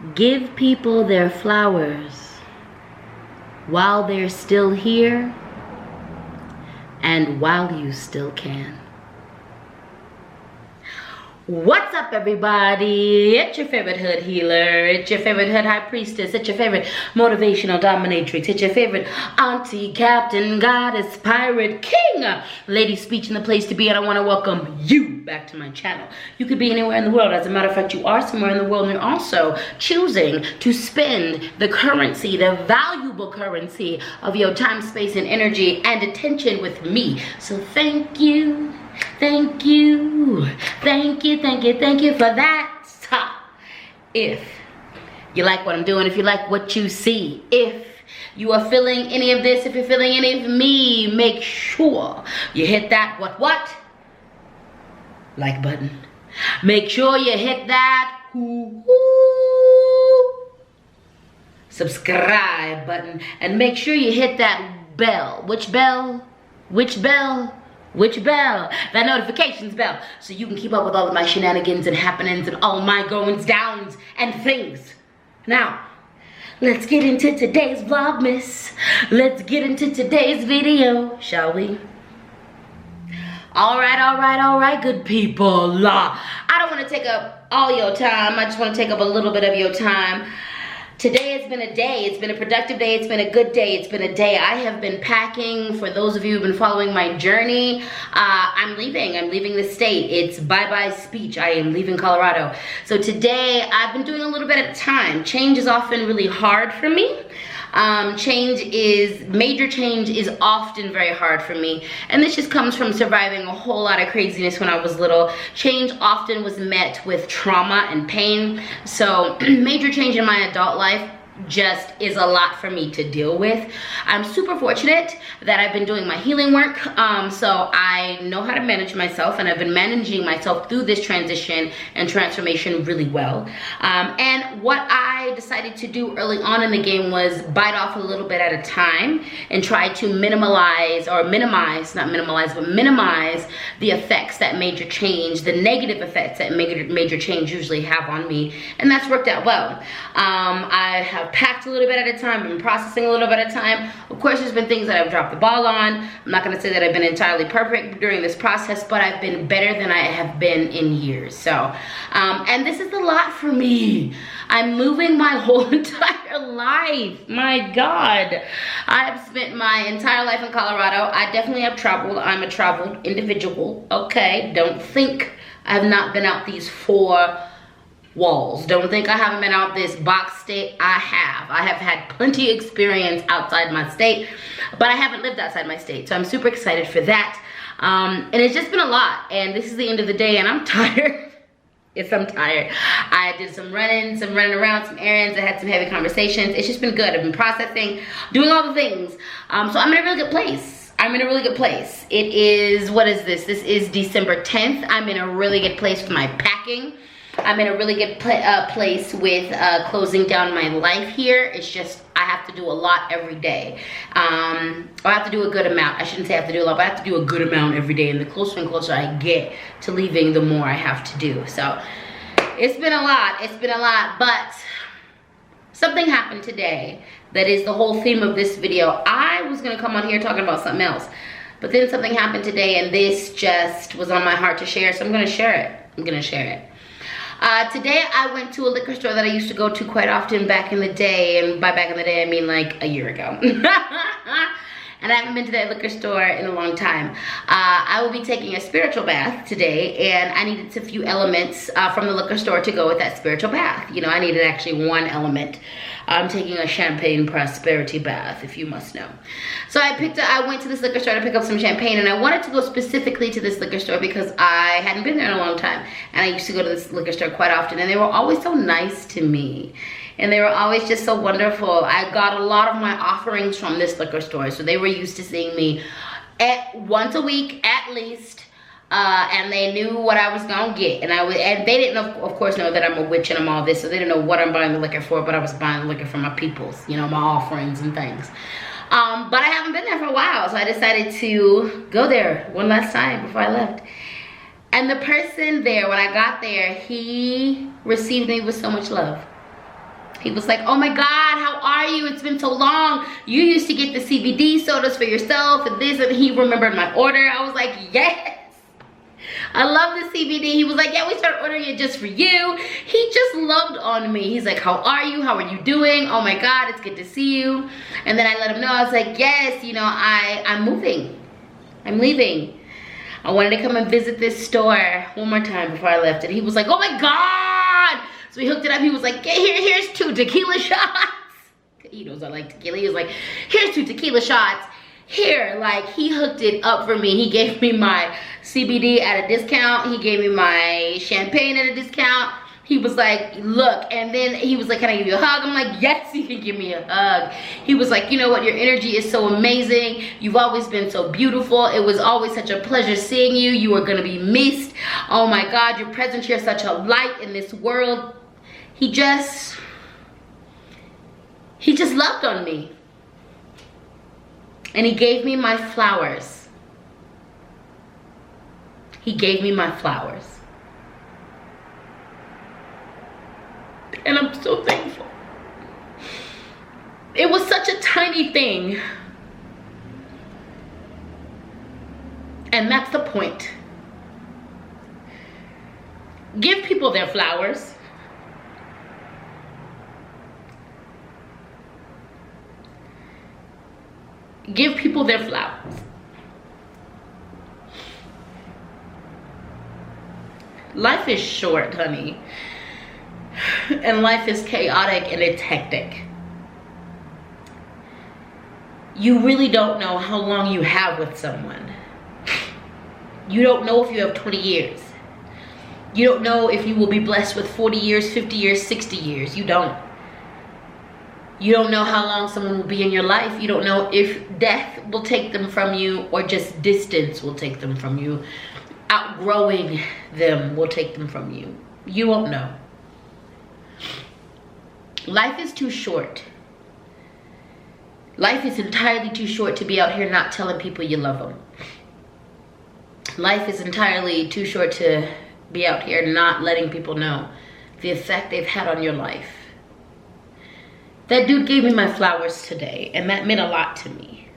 Give people their flowers while they're still here and while you still can. What's up, everybody? It's your favorite hood healer. It's your favorite hood high priestess. It's your favorite motivational dominatrix. It's your favorite auntie, captain, goddess, pirate, king. LadySpeech in the place to be, and I want to welcome you back to my channel. You could be anywhere in the world. As a matter of fact, you are somewhere in the world, and you're also choosing to spend the currency, the valuable currency of your time, space, and energy and attention with me. So thank you. Thank you, thank you, thank you, thank you for that. If you like what I'm doing, if you like what you see, if you are feeling any of this, if you're feeling any of me, make sure you hit that what? Like button. Make sure you hit that subscribe button, and make sure you hit that bell. Which bell? Which bell? Which bell? That notifications bell, so you can keep up with all of my shenanigans and happenings and all my goings downs and things. Now, let's get into today's vlogmas. Let's get into today's video, shall we? All right, good people. I don't want to take up all your time. I just want to take up a little bit of your time. Today has been a day. It's been a productive day. It's been a good day. It's been a day. I have been packing. For those of you who've been following my journey, I'm leaving. I'm leaving the state. It's bye-bye speech. I am leaving Colorado. So today, I've been doing a little bit at a time. Change is often really hard for me. Major change is often very hard for me. And this just comes from surviving a whole lot of craziness when I was little. Change often was met with trauma and pain. So major change in my adult life just is a lot for me to deal with. I'm super fortunate that I've been doing my healing work, so I know how to manage myself, and I've been managing myself through this transition and transformation really well. And what I decided to do early on in the game was bite off a little bit at a time and try to minimize the effects that major change, the negative effects that major change usually have on me, and that's worked out well. I have packed a little bit at a time, been processing a little bit at a time. Of course, there's been things that I've dropped the ball on. I'm not going to say that I've been entirely perfect during this process, but I've been better than I have been in years. So, and this is a lot for me. I'm moving my whole entire life. My God. I have spent my entire life in Colorado. I definitely have traveled. I'm a traveled individual. Okay, don't think I have not been out these 4 walls. Don't think I haven't been out this box state. I have had plenty of experience outside my state, but I haven't lived outside my state, so I'm super excited for that. And it's just been a lot, and this is the end of the day, and I'm tired. I'm tired. I did some running around, some errands. I had some heavy conversations. It's just been good. I've been processing, doing all the things. So I'm in a really good place. I'm in a really good place. It is, what is this? This is December 10th. I'm in a really good place with my packing. I'm in a really good place with closing down my life here. It's just, I have to do a lot every day. I have to do a good amount. I shouldn't say I have to do a lot, but I have to do a good amount every day. And the closer and closer I get to leaving, the more I have to do. So it's been a lot. It's been a lot, but something happened today that is the whole theme of this video. I was gonna come on here talking about something else, but then something happened today, and this just was on my heart to share, so I'm gonna share it. I'm gonna share it. Today I went to a liquor store that I used to go to quite often back in the day, and by back in the day I mean like a year ago. And I haven't been to that liquor store in a long time. I will be taking a spiritual bath today, and I needed a few elements from the liquor store to go with that spiritual bath. You know, I needed actually one element. I'm taking a champagne prosperity bath, if you must know. So I went to this liquor store to pick up some champagne, and I wanted to go specifically to this liquor store because I hadn't been there in a long time, and I used to go to this liquor store quite often, and they were always so nice to me. And they were always just so wonderful. I got a lot of my offerings from this liquor store, so they were used to seeing me once a week at least, and they knew what I was gonna get. And they didn't, of course, know that I'm a witch and I'm all this, so they didn't know what I'm buying the liquor for, but I was buying the liquor for my peoples, you know, my offerings and things. But I haven't been there for a while, so I decided to go there one last time before I left. And the person there, when I got there, he received me with so much love. He was like, oh my God, how are you? It's been so long. You used to get the CBD sodas for yourself and this, and he remembered my order. I was like, yes. I love the CBD. He was like, yeah, we started ordering it just for you. He just loved on me. He's like, how are you? How are you doing? Oh my God, it's good to see you. And then I let him know, I was like, yes, you know, I'm moving. I'm leaving. I wanted to come and visit this store one more time before I left. And he was like, oh my God. So we hooked it up. He was like, here's 2 tequila shots. He knows I like tequila. He was like, here's 2 tequila shots. Here, like, he hooked it up for me. He gave me my CBD at a discount. He gave me my champagne at a discount. He was like, look, and then he was like, can I give you a hug? I'm like, yes, you can give me a hug. He was like, you know what, your energy is so amazing. You've always been so beautiful. It was always such a pleasure seeing you. You are gonna be missed. Oh my God, your presence here is such a light in this world. He just loved on me. And he gave me my flowers. He gave me my flowers. And I'm so thankful. It was such a tiny thing. And that's the point. Give people their flowers. Give people their flowers. Life is short, honey. And life is chaotic and it's hectic. You really don't know how long you have with someone. You don't know if you have 20 years. You don't know if you will be blessed with 40 years, 50 years, 60 years. You don't. You don't know how long someone will be in your life. You don't know if death will take them from you or just distance will take them from you. Outgrowing them will take them from you. You won't know. Life is too short. Life is entirely too short to be out here not telling people you love them. Life is entirely too short to be out here not letting people know the effect they've had on your life. That dude gave me my flowers today, and that meant a lot to me.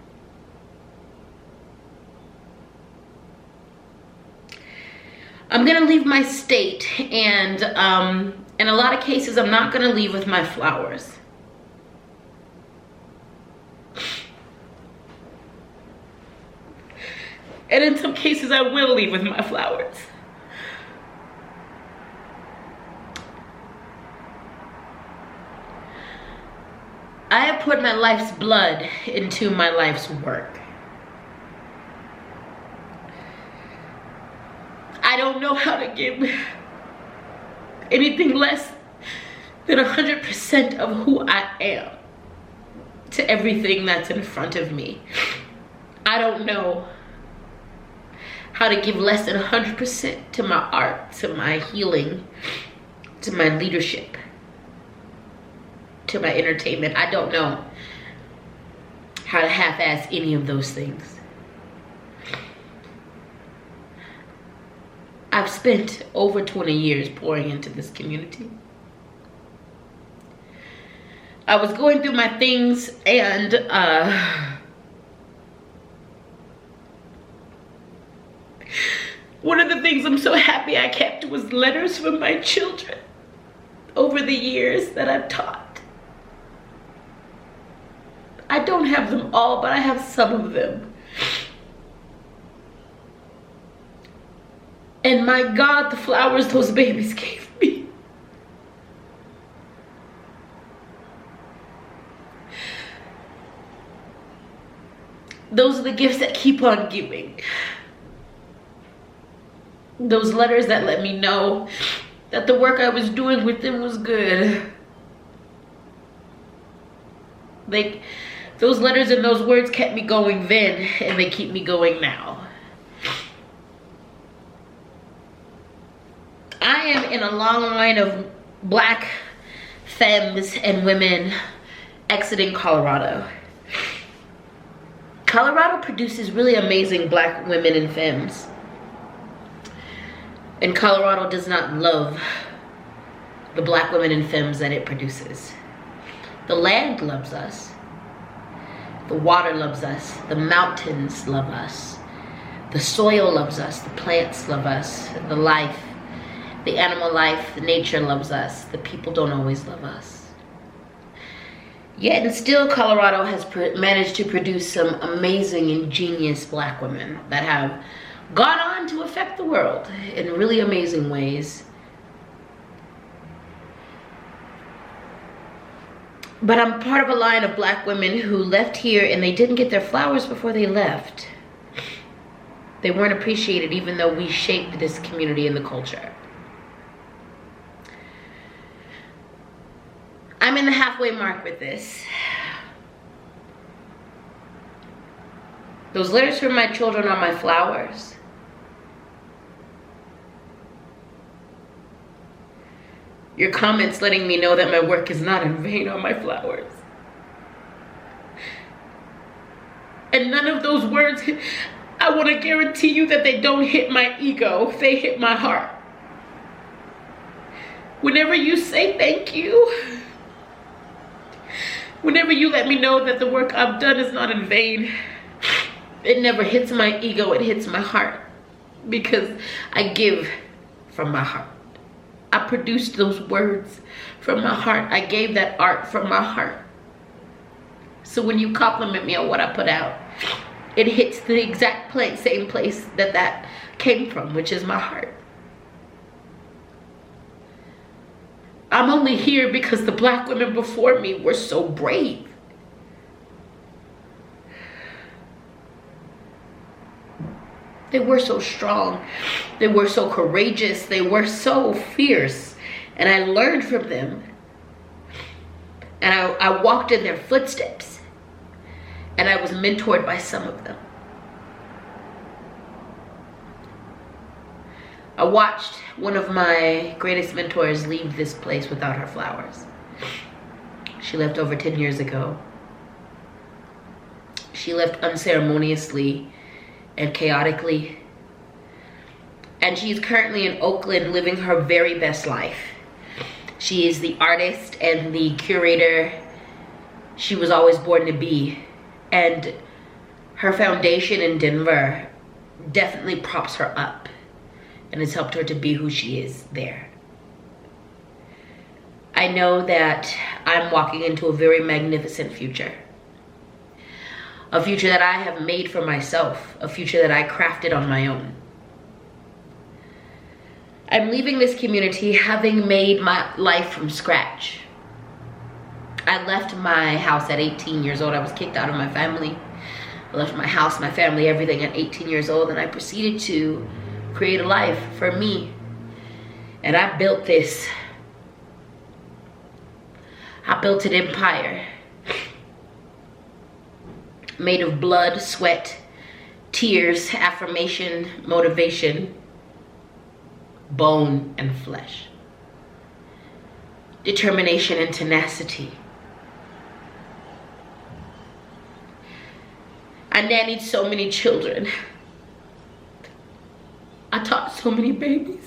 I'm gonna leave my state, and in a lot of cases, I'm not gonna leave with my flowers. And in some cases, I will leave with my flowers. I have put my life's blood into my life's work. I don't know how to give anything less than 100% of who I am to everything that's in front of me. I don't know how to give less than 100% to my art, to my healing, to my leadership, to my entertainment. I don't know how to half-ass any of those things. I've spent over 20 years pouring into this community. I was going through my things, and one of the things I'm so happy I kept was letters from my children over the years that I've taught. I don't have them all, but I have some of them. And my God, the flowers those babies gave me. Those are the gifts that keep on giving. Those letters that let me know that the work I was doing with them was good. Those letters and those words kept me going then, and they keep me going now. I am in a long line of Black femmes and women exiting Colorado. Colorado produces really amazing Black women and femmes. And Colorado does not love the Black women and femmes that it produces. The land loves us. The water loves us. The mountains love us. The soil loves us. The plants love us. The life, the animal life, the nature loves us. The people don't always love us. Yet and still, Colorado has managed to produce some amazing, ingenious black women that have gone on to affect the world in really amazing ways. But I'm part of a line of black women who left here and they didn't get their flowers before they left. They weren't appreciated even though we shaped this community and the culture. I'm in the halfway mark with this. Those letters from my children are my flowers. Your comments letting me know that my work is not in vain are my flowers. And none of those words, I want to guarantee you that they don't hit my ego, they hit my heart. Whenever you say thank you, whenever you let me know that the work I've done is not in vain, it never hits my ego, it hits my heart. Because I give from my heart. I produced those words from my heart. I gave that art from my heart. So when you compliment me on what I put out, it hits the exact same place that came from, which is my heart. I'm only here because the black women before me were so brave. They were so strong. They were so courageous. They were so fierce. And I learned from them. And I walked in their footsteps. And I was mentored by some of them. I watched one of my greatest mentors leave this place without her flowers. She left over 10 years ago. She left unceremoniously and chaotically. And she's currently in Oakland living her very best life. She is the artist and the curator she was always born to be. And her foundation in Denver definitely props her up and has helped her to be who she is there. I know that I'm walking into a very magnificent future. A future that I have made for myself. A future that I crafted on my own. I'm leaving this community having made my life from scratch. I left my house at 18 years old. I was kicked out of my family. I left my house, my family, everything at 18 years old, and I proceeded to create a life for me. And I built this. I built an empire made of blood, sweat, tears, affirmation, motivation, bone and flesh, determination and tenacity. I nannied so many children. I taught so many babies.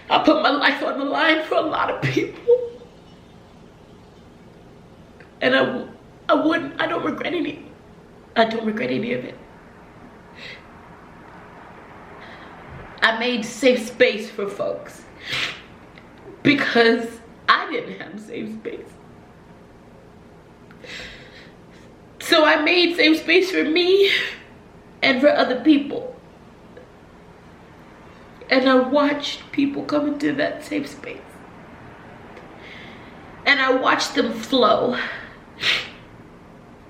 I put my life on the line for a lot of people. And I don't regret any of it. I made safe space for folks because I didn't have safe space. So I made safe space for me and for other people. And I watched people come into that safe space. And I watched them flow.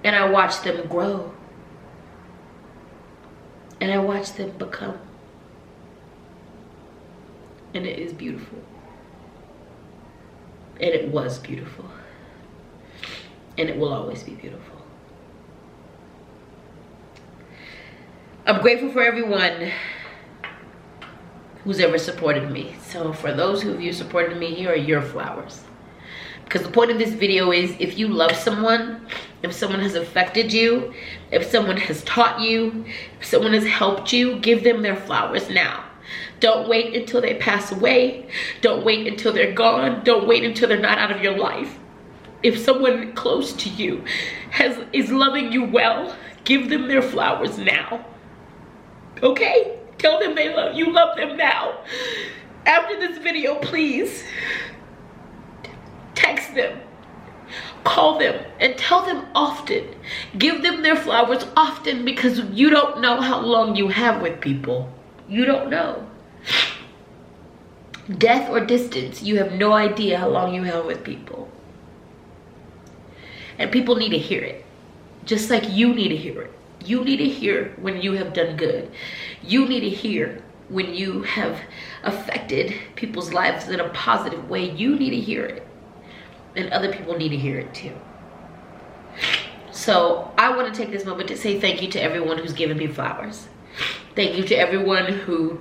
And I watched them grow. And I watched them become. And it is beautiful. And it was beautiful. And it will always be beautiful. I'm grateful for everyone who's ever supported me. So for those of you supported me, here are your flowers. Because the point of this video is, if you love someone, if someone has affected you, if someone has taught you, if someone has helped you, give them their flowers now. Don't wait until they pass away. Don't wait until they're gone. Don't wait until they're not out of your life. If someone close to you is loving you well, give them their flowers now. Okay? Tell them you love them now. After this video, please text them, call them, and tell them often. Give them their flowers often, because you don't know how long you have with people. You don't know. Death or distance, you have no idea how long you have with people. And people need to hear it. Just like you need to hear it. You need to hear when you have done good. You need to hear when you have affected people's lives in a positive way. You need to hear it. And other people need to hear it too. So I want to take this moment to say thank you to everyone who's given me flowers. Thank you to everyone who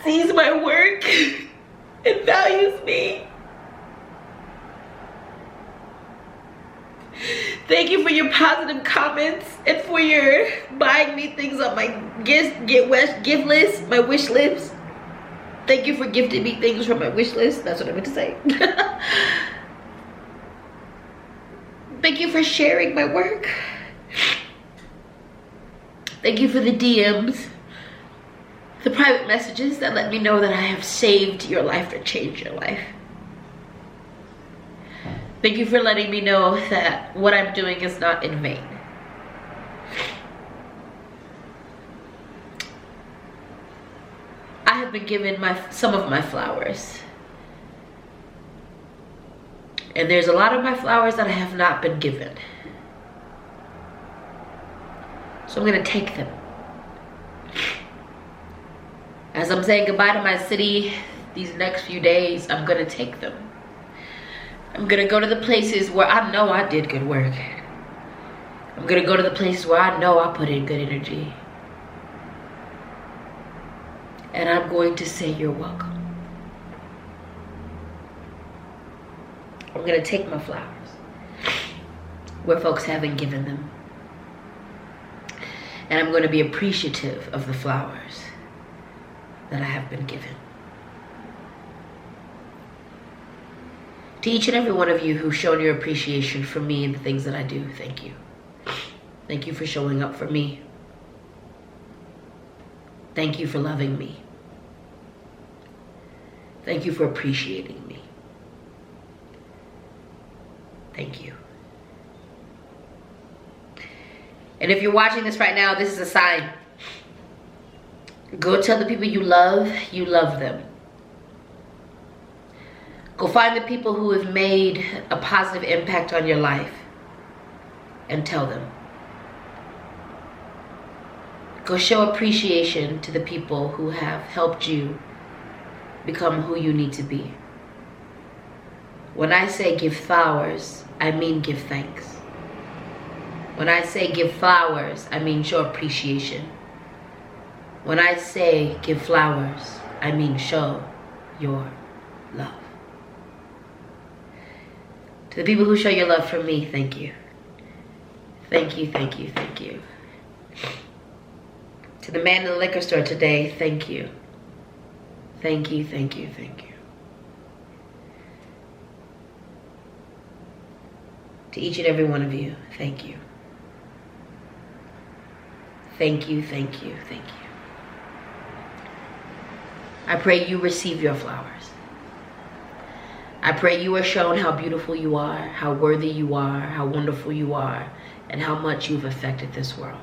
sees my work and values me. Thank you for your positive comments and for your buying me things on my gift list, my wish list. Thank you for gifting me things from my wish list. That's what I meant to say. Thank you for sharing my work. Thank you for the DMs, the private messages that let me know that I have saved your life or changed your life. Thank you for letting me know that what I'm doing is not in vain. I have been given some of my flowers. And there's a lot of my flowers that I have not been given. So I'm gonna take them. As I'm saying goodbye to my city these next few days, I'm gonna take them. I'm gonna go to the places where I know I did good work. I'm gonna go to the places where I know I put in good energy. And I'm going to say you're welcome. I'm gonna take my flowers where folks haven't given them. And I'm gonna be appreciative of the flowers that I have been given. To each and every one of you who've shown your appreciation for me and the things that I do, thank you. Thank you for showing up for me. Thank you for loving me. Thank you for appreciating me. Thank you. And if you're watching this right now, this is a sign. Go tell the people you love them. Go find the people who have made a positive impact on your life and tell them. Go show appreciation to the people who have helped you become who you need to be. When I say give flowers, I mean give thanks. When I say give flowers, I mean show appreciation. When I say give flowers, I mean show your love. To the people who show your love for me, thank you. Thank you, thank you, thank you. To the man in the liquor store today, thank you. Thank you, thank you, thank you. To each and every one of you, thank you. Thank you, thank you, thank you. I pray you receive your flowers. I pray you are shown how beautiful you are, how worthy you are, how wonderful you are, and how much you've affected this world.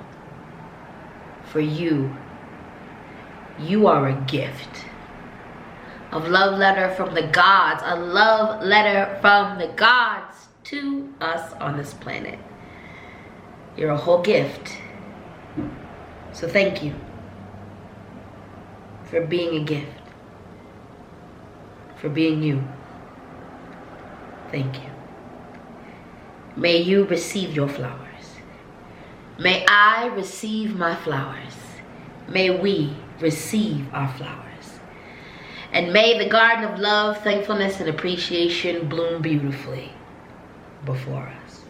For you are a gift. A love letter from the gods, a love letter from the gods to us on this planet. You're a whole gift. So thank you for being a gift, for being you. Thank you. May you receive your flowers. May I receive my flowers. May we receive our flowers. And may the garden of love, thankfulness, and appreciation bloom beautifully before us.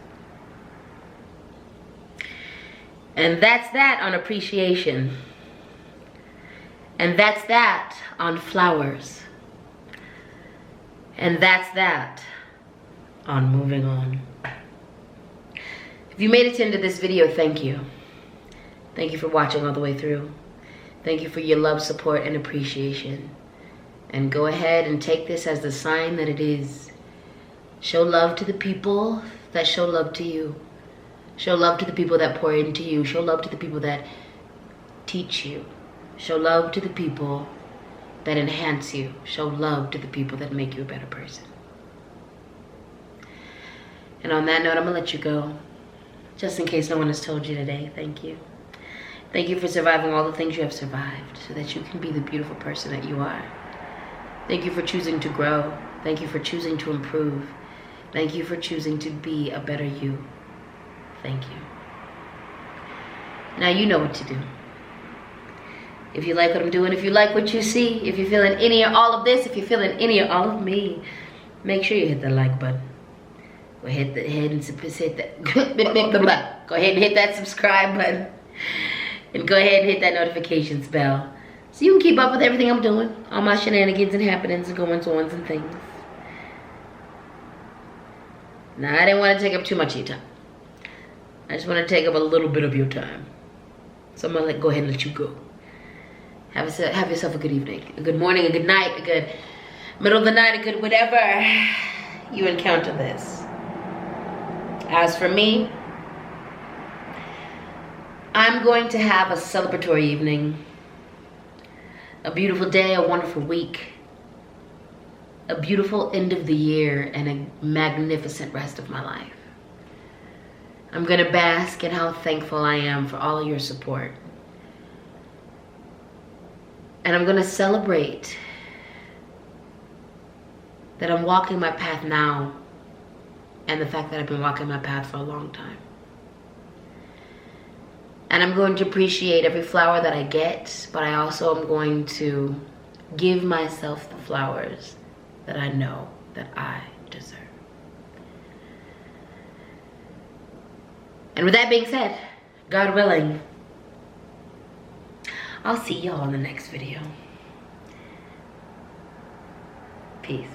And that's that on appreciation. And that's that on flowers. And that's that on moving on. If you made it to the end of this video, thank you. Thank you for watching all the way through. Thank you for your love, support, and appreciation. And go ahead and take this as the sign that it is. Show love to the people that show love to you. Show love to the people that pour into you. Show love to the people that teach you. Show love to the people that enhance you. Show love to the people that make you a better person. And on that note, I'm gonna let you go. Just in case no one has told you today, thank you. Thank you for surviving all the things you have survived so that you can be the beautiful person that you are. Thank you for choosing to grow. Thank you for choosing to improve. Thank you for choosing to be a better you. Thank you. Now you know what to do. If you like what I'm doing, if you like what you see, if you're feeling any or all of this, if you're feeling any or all of me, make sure you hit the like button. Go ahead and hit that. Go ahead and hit that subscribe button. And go ahead and hit that notifications bell. So you can keep up with everything I'm doing. All my shenanigans and happenings and goings-ons and things. Now, I didn't want to take up too much of your time. I just want to take up a little bit of your time. So I'm going to go ahead and let you go. Have yourself a good evening, a good morning, a good night, a good middle of the night, a good whatever you encounter this. As for me, I'm going to have a celebratory evening, a beautiful day, a wonderful week, a beautiful end of the year, and a magnificent rest of my life. I'm going to bask in how thankful I am for all of your support. And I'm going to celebrate that I'm walking my path now and the fact that I've been walking my path for a long time. And I'm going to appreciate every flower that I get, but I also am going to give myself the flowers that I know that I deserve. And with that being said, God willing, I'll see y'all in the next video. Peace.